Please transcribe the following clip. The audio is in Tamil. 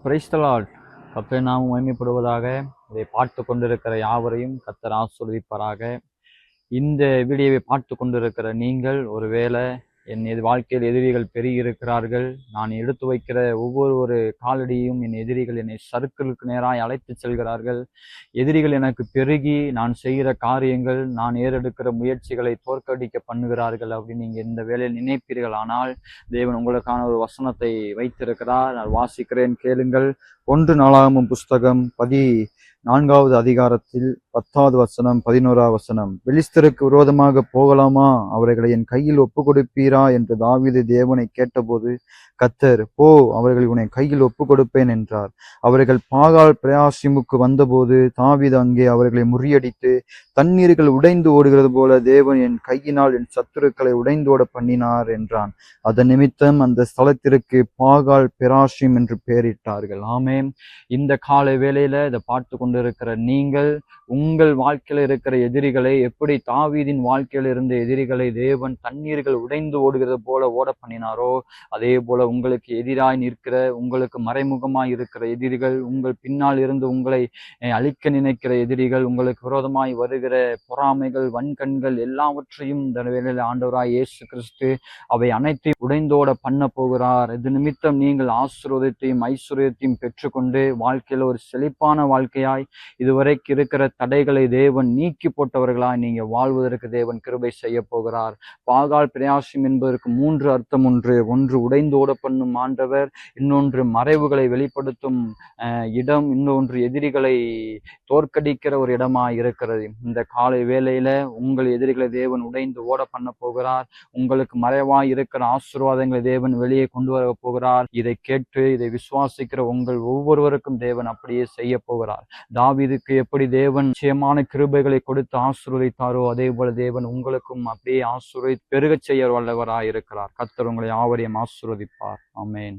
Praise the Lord. கர்த்தர் நாமம் மகிமைப்படுவதாக. இதை பார்த்து கொண்டிருக்கிற யாவரையும் கர்த்தர் ஆசீர்வதிப்பாராக. இந்த வீடியோவை பார்த்து கொண்டிருக்கிற நீங்கள் ஒருவேளை என் வாழ்க்கையில் எதிரிகள் பெருகி இருக்கிறார்கள், நான் எடுத்து வைக்கிற ஒவ்வொரு காலடியும் என் எதிரிகள் என்னை சறுக்கலுக்கு நேராக அழைத்து செல்கிறார்கள், எதிரிகள் எனக்கு பெருகி நான் செய்கிற காரியங்கள், நான் ஏறெடுக்கிற முயற்சிகளை தோற்கடிக்க பண்ணுகிறார்கள் அப்படின்னு நீங்கள் இந்த வேளையில் நினைப்பீர்கள். ஆனால் தேவன் உங்களுக்கான ஒரு வசனத்தை வைத்திருக்கிறார். நான் வாசிக்கிறேன், கேளுங்கள். 1 நாளாகமம் புஸ்தகம் 14வது அதிகாரத்தில் 10வது வசனம் 11வது வசனம். பெலிஸ்தருக்கு விரோதமாக போகலாமா? அவர்களை என் கையில் ஒப்பு கொடுப்பீரா என்று தாவீது தேவனை கேட்டபோது கர்த்தர், போ, அவர்கள் உன்னை கையில் ஒப்பு கொடுப்பேன் என்றார். அவர்கள் பாகால் பிரயாசிமுக்கு வந்தபோது தாவீது அங்கே அவர்களை முறியடித்து தண்ணீர்கள் உடைந்து ஓடுகிறது போல தேவன் என் கையினால் என் சத்துருக்களை உடைந்தோட பண்ணினார் என்றான். அதன் நிமித்தம் அந்த ஸ்தலத்திற்கு பாகால் பெராசிம் என்று பெயரிட்டார்கள். ஆமென். இந்த காலை வேளையில இதை பார்த்து கொண்டிருக்கிற நீங்கள் உங்கள் வாழ்க்கையில இருக்கிற எதிரிகளை எப்படி தாவீதின் வாழ்க்கையில இருந்த எதிரிகளை தேவன் தண்ணீர்கள் உடைந்து ஓடுகிறது போல ஓட பண்ணினாரோ, அதே போல உங்களுக்கு எதிராய் நிற்கிற, உங்களுக்கு மறைமுகமாய் இருக்கிற எதிரிகள், உங்கள் பின்னால் இருந்து உங்களை அழிக்க நினைக்கிற எதிரிகள், உங்களுக்கு விரோதமாய் வருகிற பொறாமைகள், வன்கண்கள் எல்லாவற்றையும் இந்த வேளையில் ஆண்டவராய் இயேசு கிறிஸ்து அவை அனைத்தையும் உடைந்தோட பண்ண போகிறார். இது நிமித்தம் நீங்கள் ஆசீர்வாதத்தையும் ஐஸ்வர்யத்தையும் பெற்றுக்கொண்டு வாழ்க்கையில ஒரு செழிப்பான வாழ்க்கையாய் இதுவரைக்கு இருக்கிற தடைகளை தேவன் நீக்கி போட்டவர்களாய் நீங்க வாழ்வதற்கு தேவன் கிருபை செய்ய போகிறார். பாகால் பிரயாசம் என்பதற்கு 3 அர்த்தம் உண்டு. ஒன்று உடைந்தோட பண்ணும் ஆண்டவர், இன்னொன்று மறைவுகளை வெளிப்படுத்தும் இடம், இன்னொன்று எதிரிகளை தோற்கடிக்கிற ஒரு இடமாய் இருக்கிறது. இந்த காலை வேளையில உங்கள் எதிரிகளை தேவன் உடைந்து ஓட பண்ண போகிறார். உங்களுக்கு மறைவாய் இருக்கிற ஆசீர்வாதங்களை தேவன் வெளியே கொண்டு வர போகிறார். இதை கேட்டு இதை விசுவாசிக்கிற உங்கள் ஒவ்வொருவருக்கும் தேவன் அப்படியே செய்ய போகிறார். தாவீதுக்கு எப்படி தேவன் நிச்சயமான கிருபைகளை கொடுத்து ஆசீர்வதித்தாரோ, அதே போல தேவன் உங்களுக்கும் அப்படியே ஆசீர்வதி பெருகச் செய்ய வல்லவராய் இருக்கிறார். கர்த்தர் உங்களை யாவரையும் ஆசீர்வதிப்பார். ஆமென்.